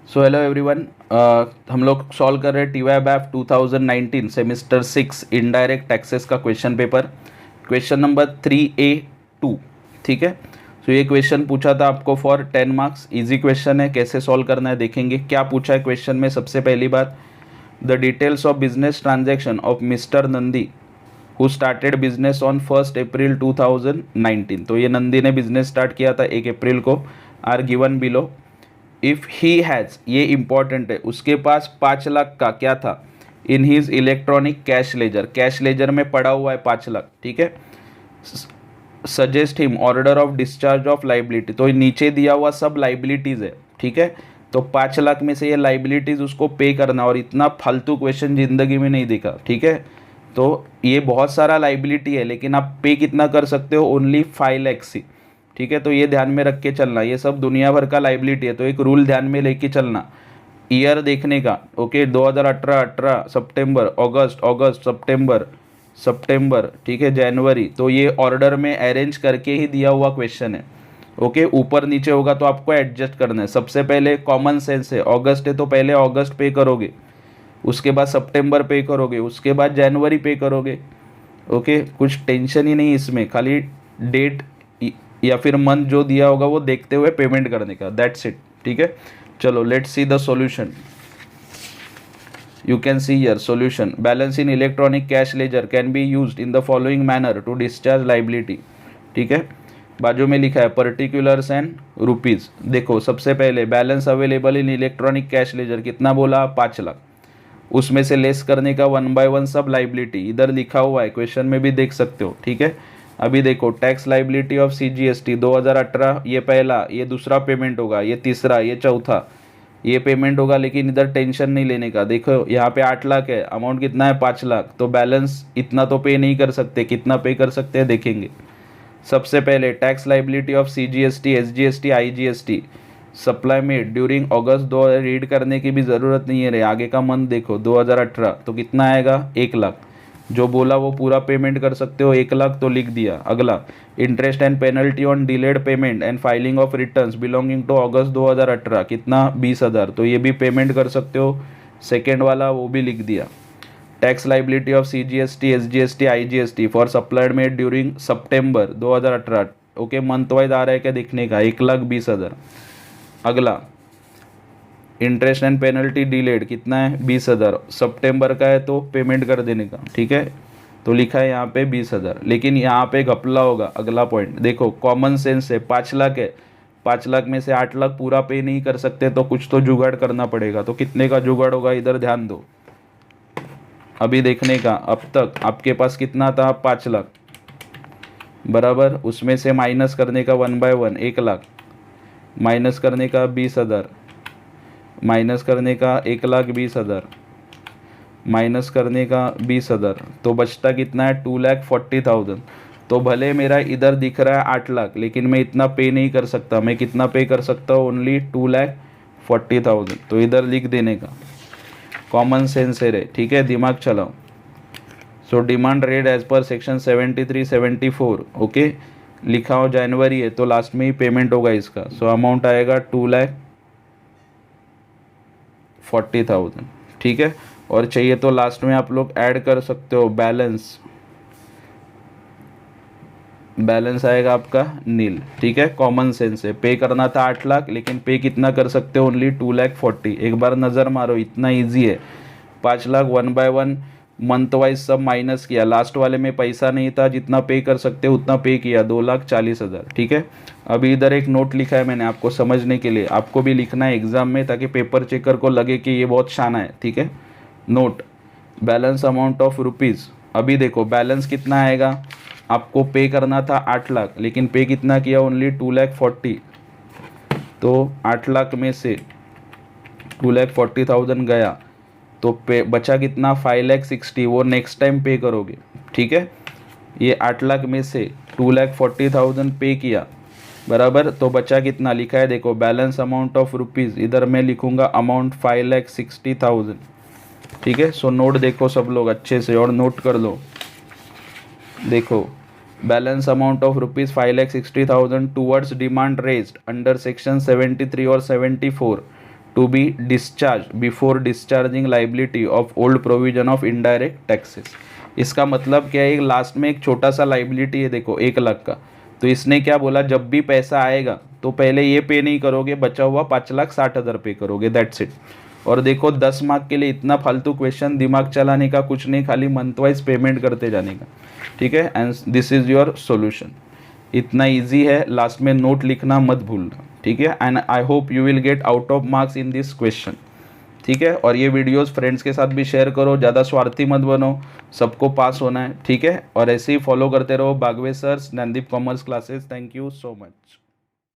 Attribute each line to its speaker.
Speaker 1: So hello everyone. हम लोग solve कर रहे हैं TYBAF 2019 सेमिस्टर 6 इनडायरेक्ट टैक्सेस का question paper, question number 3A2। ठीक है। सो ये क्वेश्चन पूछा था आपको फॉर 10 मार्क्स। इजी क्वेश्चन है, कैसे सॉल्व करना है देखेंगे। क्या पूछा है क्वेश्चन में? सबसे पहली बात, the details of business transaction of mister Nandi who started business on 1 अप्रैल 2019। तो ये नंदी ने बिजनेस स्टार्ट किया था 1 अप्रैल को, are given below. If he has, ये इंपॉर्टेंट है, उसके पास 5 लाख का क्या था in his electronic cash ledger, cash ledger में पड़ा हुआ है 5 लाख। ठीक है। Suggest him order of discharge of liability, तो नीचे दिया हुआ सब लाइबिलिटीज़ है। ठीक है। तो 5 लाख में से ये लाइबिलिटीज़ उसको पे करना, और इतना फालतू क्वेश्चन ज़िंदगी में नहीं देखा। ठीक है। तो ये बहुत सारा लाइबिलिटी है, लेकिन आप पे कितना कर सकते हो? ओनली 5 लाख सी। ठीक है। तो ये ध्यान में रख के चलना, ये सब दुनिया भर का लाइबिलिटी है, तो एक रूल ध्यान में लेके चलना, ईयर देखने का। ओके, 2018 18 सितंबर, अगस्त अगस्त, सितंबर सितंबर, ठीक है, जनवरी। तो ये ऑर्डर में अरेंज करके ही दिया हुआ क्वेश्चन है। ओके, ऊपर नीचे होगा तो आपको एडजस्ट करना है। सबसे पहले कॉमन सेंस है, अगस्त है तो पहले अगस्त पे करोगे, उसके बाद सितंबर पे करोगे, उसके बाद जनवरी पे करोगे। ओके, कुछ टेंशन ही नहीं इसमें, खाली डेट या फिर मंथ जो दिया होगा वो देखते हुए पेमेंट करने का, दैट्स इट। ठीक है। चलो let's see the solution. You can see here solution. Balance in electronic cash ledger can be used in the following manner to discharge liability. ठीक है। बाजू में लिखा है पर्टिकुलर्स एंड रुपीज़। देखो सबसे पहले balance available in electronic cash laser कितना बोला? 5 लाख। उसमें से लेस करने का 1 बाय 1 सब लाइबिलिटी इधर लिखा हुआ है, क्वेश्चन में भी देख सकते हो। ठीक है। अभी देखो टैक्स लाइबिलिटी ऑफ CGST 2018, ये पहला, ये दूसरा पेमेंट होगा, ये तीसरा, ये चौथा, ये पेमेंट होगा। लेकिन इधर टेंशन नहीं लेने का। देखो यहाँ पे 8 लाख है, अमाउंट कितना है? 5 लाख। तो बैलेंस इतना तो पे नहीं कर सकते, कितना पे कर सकते हैं देखेंगे। सबसे पहले tax liability of CGST SGST IGST supply made during August, दो रीड करने की भी ज़रूरत नहीं है रे, आगे का मंथ देखो 2018, तो कितना आएगा? 1 लाख। जो बोला वो पूरा पेमेंट कर सकते हो, 1 लाख तो लिख दिया। अगला, interest and penalty on delayed payment and filing of returns belonging to August 2018, कितना? 20,000, तो ये भी पेमेंट कर सकते हो। सेकेंड वाला वो भी लिख दिया। Tax liability of CGST SGST IGST for supplied made during September 2018। Okay, month wise आ रहा है क्या देखने का? 1,20,000। अगला, इंटरेस्ट एंड पेनल्टी डिलेड कितना है? 20,000। सितंबर का है तो पेमेंट कर देने का। ठीक है। तो लिखा है यहाँ पे 20,000, लेकिन यहाँ पे घपला होगा। अगला पॉइंट देखो, कॉमन सेंस है, 5 लाख है, 5 लाख में से 8 लाख पूरा पे नहीं कर सकते, तो कुछ तो जुगाड़ करना पड़ेगा। तो कितने का जुगाड़ होगा इधर ध्यान दो। अभी देखने का, अब तक आपके पास कितना था? 5 लाख बराबर, उसमें से माइनस करने का 1 बाय 1, 1 लाख, माइनस करने का 20,000, माइनस करने का 1,20,000, माइनस करने का 20,000, तो बचता कितना है? 2,40,000। तो भले मेरा इधर दिख रहा है 8 लाख, लेकिन मैं इतना पे नहीं कर सकता। मैं कितना पे कर सकता हूँ? ओनली 2,40,000। तो इधर लिख देने का, कॉमन सेंस है रे। ठीक है, दिमाग चलाओ। So demand rate as per section 73 74। Okay, लिखा हो जनवरी है तो लास्ट में ही पेमेंट होगा इसका। सो अमाउंट आएगा 2,40,000। ठीक है। और चाहिए तो लास्ट में आप लोग ऐड कर सकते हो बैलेंस, बैलेंस आएगा आपका नील। ठीक है, कॉमन सेंस है। पे करना था 8 लाख, लेकिन पे कितना कर सकते हो? ओनली 2,40,000। एक बार नज़र मारो, इतना ईजी है। 5 लाख 1 बाय 1 मंथ वाइज सब माइनस किया, लास्ट वाले में पैसा नहीं था, जितना पे कर सकते हो उतना पे किया, 2,40,000। ठीक है। अभी इधर एक नोट लिखा है मैंने आपको समझने के लिए, आपको भी लिखना है एग्जाम में, ताकि पेपर चेकर को लगे कि ये बहुत शाना है। ठीक है। Note, balance amount of rupees. अभी देखो बैलेंस कितना आएगा? आपको पे करना था 8 लाख, लेकिन पे कितना किया? ओनली 2,40,000। तो 8 लाख में से 2,40,000 गया, तो पे बचा कितना? 5,60,000, वो नेक्स्ट टाइम पे करोगे। ठीक है। ये 8 लाख में से 2,40,000 पे किया बराबर, तो बचा कितना? लिखा है देखो, बैलेंस अमाउंट ऑफ रुपीज़, इधर मैं लिखूंगा अमाउंट 5,60,000। ठीक है। सो नोट देखो सब लोग अच्छे से, और नोट कर लो। देखो, balance amount of rupees 5,60,000 towards demand raised under section 73 और 74 to be discharge before discharging liability of old provision of indirect taxes. इसका मतलब क्या है, लास्ट में एक छोटा सा लाइबिलिटी है देखो 1 लाख का, तो इसने क्या बोला, जब भी पैसा आएगा तो पहले ये पे नहीं करोगे, बचा हुआ 5,60,000 पे करोगे, दैट्स इट। और देखो 10 मार्क के लिए इतना फालतू क्वेश्चन दिमाग चलाने का कुछ नहीं, खाली मंथ वाइज पेमेंट करते जाने का, ठीक है। And this is your solution, इतना इजी है, लास्ट में नोट लिखना मत भूलना, ठीक है। And I hope you will get out of marks in this question, ठीक है। और ये वीडियोस फ्रेंड्स के साथ भी शेयर करो, ज़्यादा स्वार्थी मत बनो, सबको पास होना है, ठीक है। और ऐसे ही फॉलो करते रहो Bagwe sir's Gyandeep commerce classes. Thank you so much.